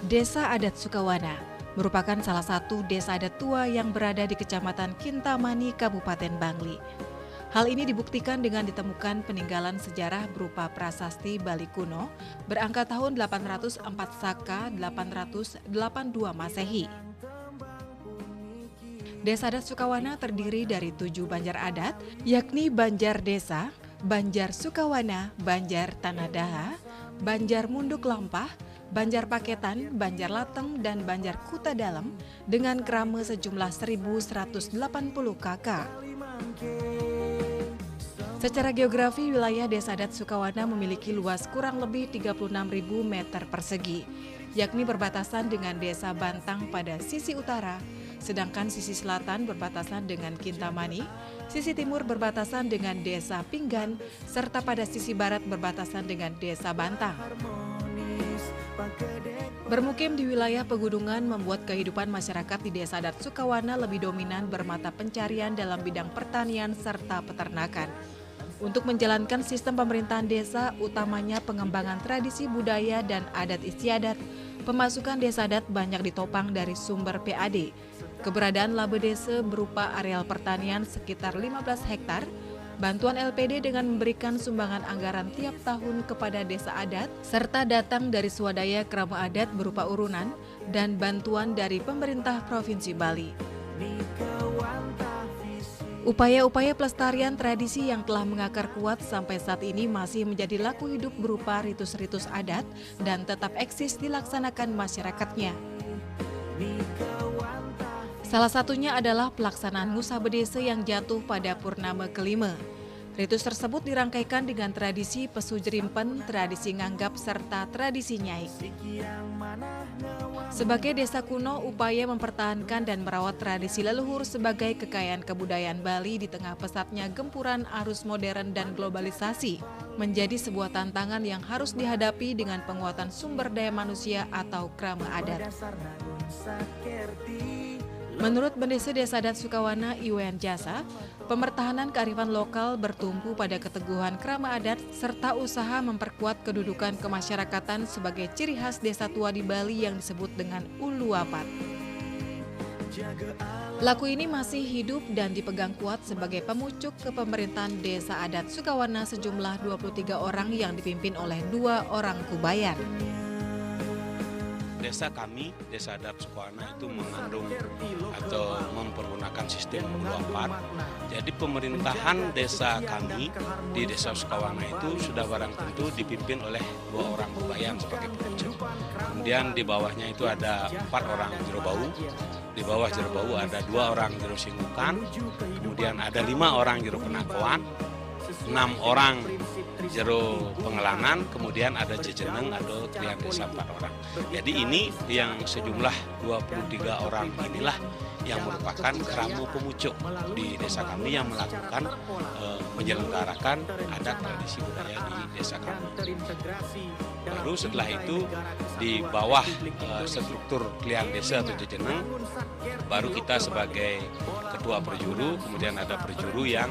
Desa Adat Sukawana merupakan salah satu desa adat tua yang berada di Kecamatan Kintamani, Kabupaten Bangli. Hal ini dibuktikan dengan ditemukan peninggalan sejarah berupa prasasti Bali kuno berangka tahun 804 Saka 882 Masehi. Desa Adat Sukawana terdiri dari 7 banjar adat, yakni Banjar Desa, Banjar Sukawana, Banjar Tanah Daha, Banjar Munduk Lampah, Banjar Paketan, Banjar Lateng, dan Banjar Kuta Dalam dengan krama sejumlah 1.180 kakak. Secara geografi, wilayah Desa Adat Sukawana memiliki luas kurang lebih 36.000 meter persegi, yakni berbatasan dengan Desa Bantang pada sisi utara, sedangkan sisi selatan berbatasan dengan Kintamani, sisi timur berbatasan dengan Desa Pinggan, serta pada sisi barat berbatasan dengan Desa Bantang. Bermukim di wilayah pegunungan membuat kehidupan masyarakat di Desa Adat Sukawana lebih dominan bermata pencarian dalam bidang pertanian serta peternakan. Untuk menjalankan sistem pemerintahan desa, utamanya pengembangan tradisi budaya dan adat istiadat, pemasukan Desa Adat banyak ditopang dari sumber PAD. Keberadaan laba desa berupa areal pertanian sekitar 15 hektar, bantuan LPD dengan memberikan sumbangan anggaran tiap tahun kepada desa adat, serta datang dari swadaya krama adat berupa urunan, dan bantuan dari pemerintah Provinsi Bali. Upaya-upaya pelestarian tradisi yang telah mengakar kuat sampai saat ini masih menjadi laku hidup berupa ritus-ritus adat dan tetap eksis dilaksanakan masyarakatnya. Salah satunya adalah pelaksanaan Ngusa Bedese yang jatuh pada purnama kelima. Ritus tersebut dirangkaikan dengan tradisi Pesujrimpen, tradisi Nganggap, serta tradisi Nyai. Sebagai desa kuno, upaya mempertahankan dan merawat tradisi leluhur sebagai kekayaan kebudayaan Bali di tengah pesatnya gempuran arus modern dan globalisasi menjadi sebuah tantangan yang harus dihadapi dengan penguatan sumber daya manusia atau krama adat. Menurut Bendesa Desa Adat Sukawana Iwan Jasa, pemertahanan kearifan lokal bertumpu pada keteguhan krama adat serta usaha memperkuat kedudukan kemasyarakatan sebagai ciri khas desa tua di Bali yang disebut dengan Uluwapad. Laku ini masih hidup dan dipegang kuat sebagai pemucuk kepemerintahan Desa Adat Sukawana sejumlah 23 orang yang dipimpin oleh 2 orang kubayan. Desa kami, Desa Adat Sukawana itu mengandung atau mempergunakan sistem Uluwapad. Jadi pemerintahan desa kami di Desa Sukawana itu sudah barang tentu dipimpin oleh 2 orang kubayan sebagai pemucuk. Kemudian di bawahnya itu ada 4 orang jero bau, di bawah jero bau ada 2 orang jero singgukan, kemudian ada 5 orang jero penakoan, 6 orang jero pengelanan, kemudian ada jejeneng atau trian desa 4 orang. Jadi ini yang sejumlah 23 orang inilah yang merupakan krama pemucuk di desa kami yang melakukan menyelenggarakan adat tradisi budaya di desa kami. Baru setelah itu di bawah struktur klian desa atau jejeneng, baru kita sebagai ketua perjuru, kemudian ada perjuru yang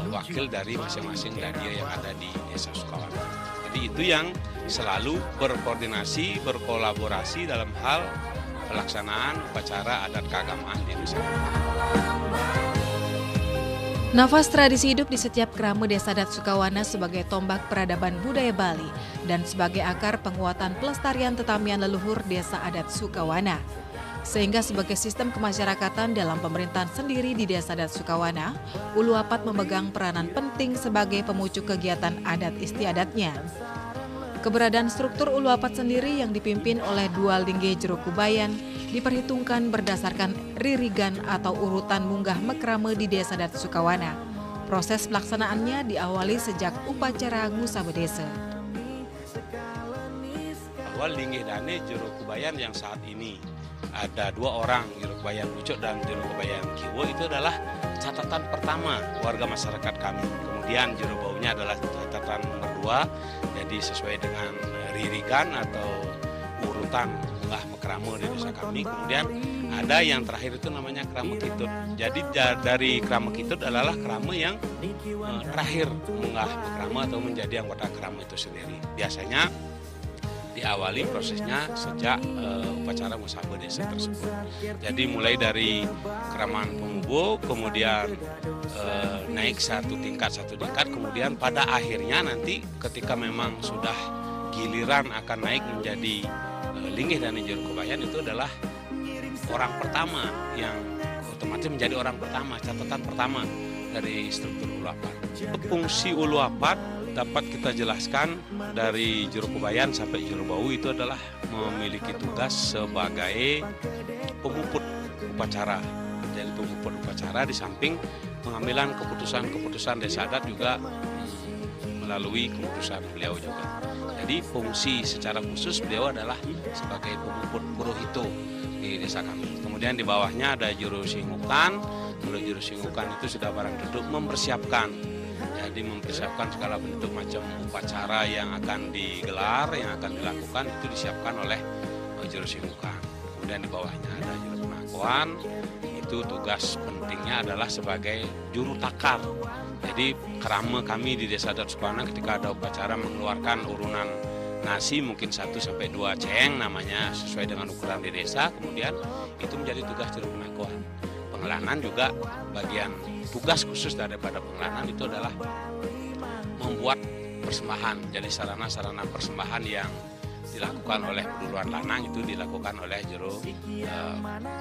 wakil dari masing-masing dadia yang ada di Desa Sukawana. Jadi itu yang selalu berkoordinasi, berkolaborasi dalam hal pelaksanaan upacara adat keagamaan di desa. Nafas tradisi hidup di setiap krama Desa Adat Sukawana sebagai tombak peradaban budaya Bali dan sebagai akar penguatan pelestarian tetamian leluhur Desa Adat Sukawana. Sehingga sebagai sistem kemasyarakatan dalam pemerintahan sendiri di Desa Adat Sukawana, Uluwapad memegang peranan penting sebagai pemucuk kegiatan adat istiadatnya. Keberadaan struktur Uluwapad sendiri yang dipimpin oleh 2 lingge jero kubayan diperhitungkan berdasarkan ririgan atau urutan munggah mekrame di Desa Adat Sukawana. Proses pelaksanaannya diawali sejak upacara Ngusa Bedese. Awal lingge dane jero kubayan yang saat ini ada 2 orang jero kubayan pucuk dan jero kubayan kiwo itu adalah catatan pertama warga masyarakat kami. Kemudian jero baunya adalah catatan nomor 2, jadi sesuai dengan ririgan atau urutan munggah mekrame di desa kami. Kemudian ada yang terakhir itu namanya krama kitut. Jadi dari krama kitut adalah krama yang terakhir munggah mekrame atau menjadi anggota krama itu sendiri. Biasanya diawali prosesnya sejak upacara musabah desa tersebut. Jadi mulai dari keramaan pengubuh, kemudian naik satu tingkat, kemudian pada akhirnya nanti ketika memang sudah giliran akan naik menjadi linggih dan juru kebayan, itu adalah orang pertama yang otomatis menjadi orang pertama, catatan pertama dari struktur Uluwapad. Fungsi Uluwapad dapat kita jelaskan dari juru kebayan sampai juru bau itu adalah memiliki tugas sebagai pemuput upacara. Jadi pemuput upacara di samping pengambilan keputusan desa adat juga melalui keputusan beliau juga. Jadi fungsi secara khusus beliau adalah sebagai pemuput purohito di desa kami. Kemudian di bawahnya ada juru singukan. Kalau juru singukan itu sudah barang tentu mempersiapkan. Jadi mempersiapkan segala bentuk macam upacara yang akan digelar, yang akan dilakukan itu disiapkan oleh juru singukan. Kemudian di bawahnya ada juru pengakuan. Itu tugas pentingnya adalah sebagai juru takar. Jadi kerama kami di Desa Adat Sukawana ketika ada upacara mengeluarkan urunan nasi mungkin 1-2 ceng namanya sesuai dengan ukuran di desa, kemudian itu menjadi tugas juru pengakuan. Pengelanan juga bagian tugas khusus daripada pengelanan itu adalah membuat persembahan. Jadi sarana-sarana persembahan yang dilakukan oleh peduluan lanang itu dilakukan oleh juru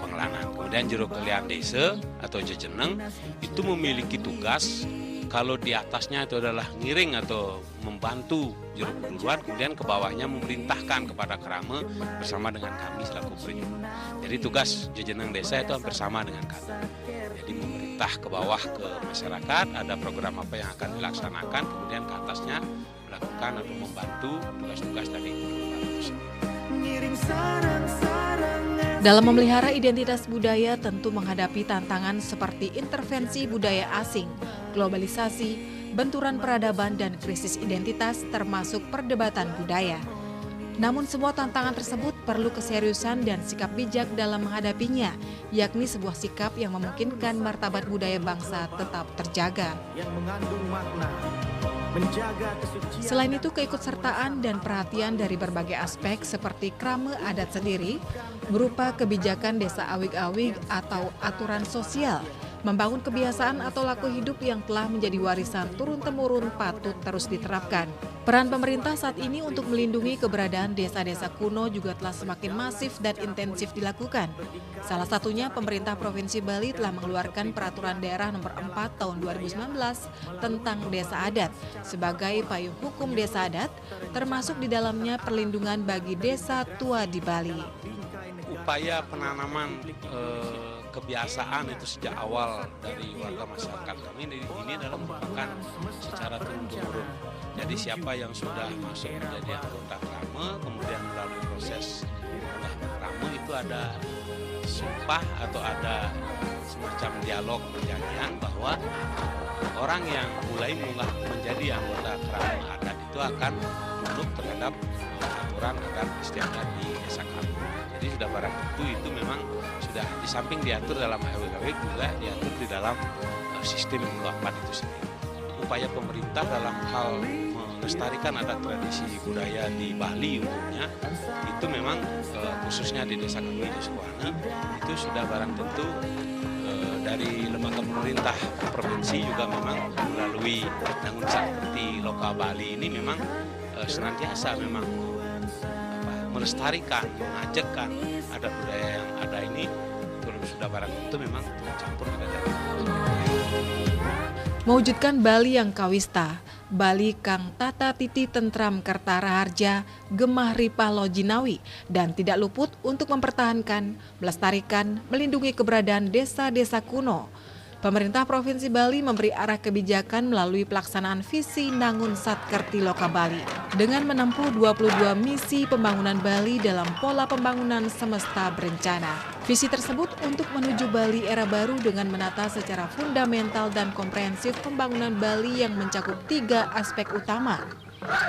pengelanan. Kemudian juru kelian desa atau jejeneng itu memiliki tugas, kalau di atasnya itu adalah ngiring atau membantu juru peduluan, kemudian ke bawahnya memerintahkan kepada kerama bersama dengan kami selaku penjuru. Jadi tugas jejeneng desa itu hampir sama dengan kami. Jadi memerintah ke bawah ke masyarakat, ada program apa yang akan dilaksanakan, kemudian ke atasnya melakukan atau membantu tugas-tugas dari peduluan itu sendiri. Dalam memelihara identitas budaya tentu menghadapi tantangan seperti intervensi budaya asing, globalisasi, benturan peradaban dan krisis identitas termasuk perdebatan budaya. Namun semua tantangan tersebut perlu keseriusan dan sikap bijak dalam menghadapinya, yakni sebuah sikap yang memungkinkan martabat budaya bangsa tetap terjaga. Selain itu, keikutsertaan dan perhatian dari berbagai aspek seperti krama adat sendiri berupa kebijakan desa awig-awig atau aturan sosial, membangun kebiasaan atau laku hidup yang telah menjadi warisan turun-temurun patut terus diterapkan. Peran pemerintah saat ini untuk melindungi keberadaan desa-desa kuno juga telah semakin masif dan intensif dilakukan. Salah satunya pemerintah Provinsi Bali telah mengeluarkan Peraturan Daerah Nomor 4 Tahun 2019 tentang Desa Adat sebagai payung hukum desa adat, termasuk di dalamnya perlindungan bagi desa tua di Bali. Upaya penanaman kebiasaan itu sejak awal dari warga masyarakat kami ini adalah merupakan secara turun-temurun. Jadi siapa yang sudah masuk menjadi anggota krama, kemudian melalui proses krama itu ada sumpah atau ada semacam dialog perjanjian bahwa orang yang mulai menjadi anggota krama adat itu akan tunduk terhadap aturan adat istiadat di desa kami. Jadi sudah barang tentu itu memang sudah di samping diatur dalam awig-awig juga diatur di dalam sistem Uluwapad itu sendiri. Upaya pemerintah dalam hal melestarikan adat tradisi budaya di Bali umumnya itu memang khususnya di desa kami di Sukawana itu sudah barang tentu dari lembaga pemerintah provinsi juga memang melalui tanggung seperti lokal Bali ini memang senantiasa memang melestarikan, mengajarkan adat budaya yang ada ini sudah barang tentu memang tercampur dengan adat. Mewujudkan Bali yang kawista, Bali kang tata titi tentram kertara harja, gemah ripah lojinawi, dan tidak luput untuk mempertahankan, melestarikan, melindungi keberadaan desa-desa kuno. Pemerintah Provinsi Bali memberi arah kebijakan melalui pelaksanaan visi Nangun Satkerti Loka Bali dengan menempuh 22 misi pembangunan Bali dalam pola pembangunan semesta berencana. Visi tersebut untuk menuju Bali era baru dengan menata secara fundamental dan komprehensif pembangunan Bali yang mencakup 3 aspek utama,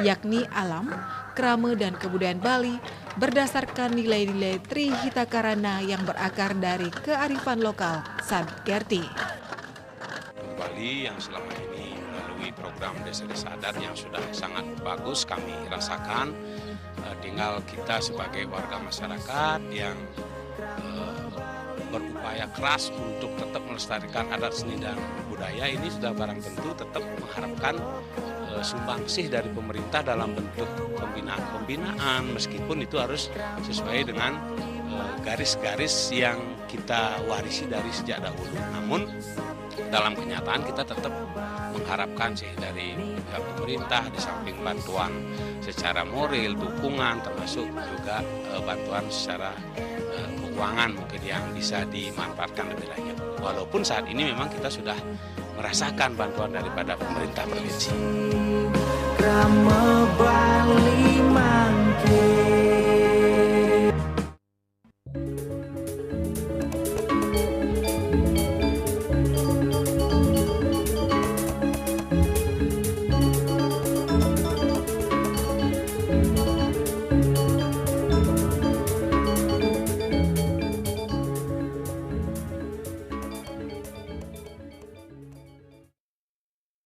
yakni alam, krama, dan kebudayaan Bali berdasarkan nilai-nilai Trihitakarana yang berakar dari kearifan lokal Satkerti. Bali yang selama ini melalui program desa-desa adat yang sudah sangat bagus kami rasakan, tinggal kita sebagai warga masyarakat yang berupaya keras untuk tetap melestarikan adat seni dan budaya ini sudah barang tentu tetap mengharapkan sumbangsih dari pemerintah dalam bentuk pembinaan meskipun itu harus sesuai dengan garis-garis yang kita warisi dari sejak dahulu. Namun dalam kenyataan kita tetap mengharapkan sih dari pihak pemerintah di samping bantuan secara moral, dukungan termasuk juga bantuan secara keuangan mungkin yang bisa dimanfaatkan lebih lanjut. Walaupun saat ini memang kita sudah merasakan bantuan daripada pemerintah provinsi.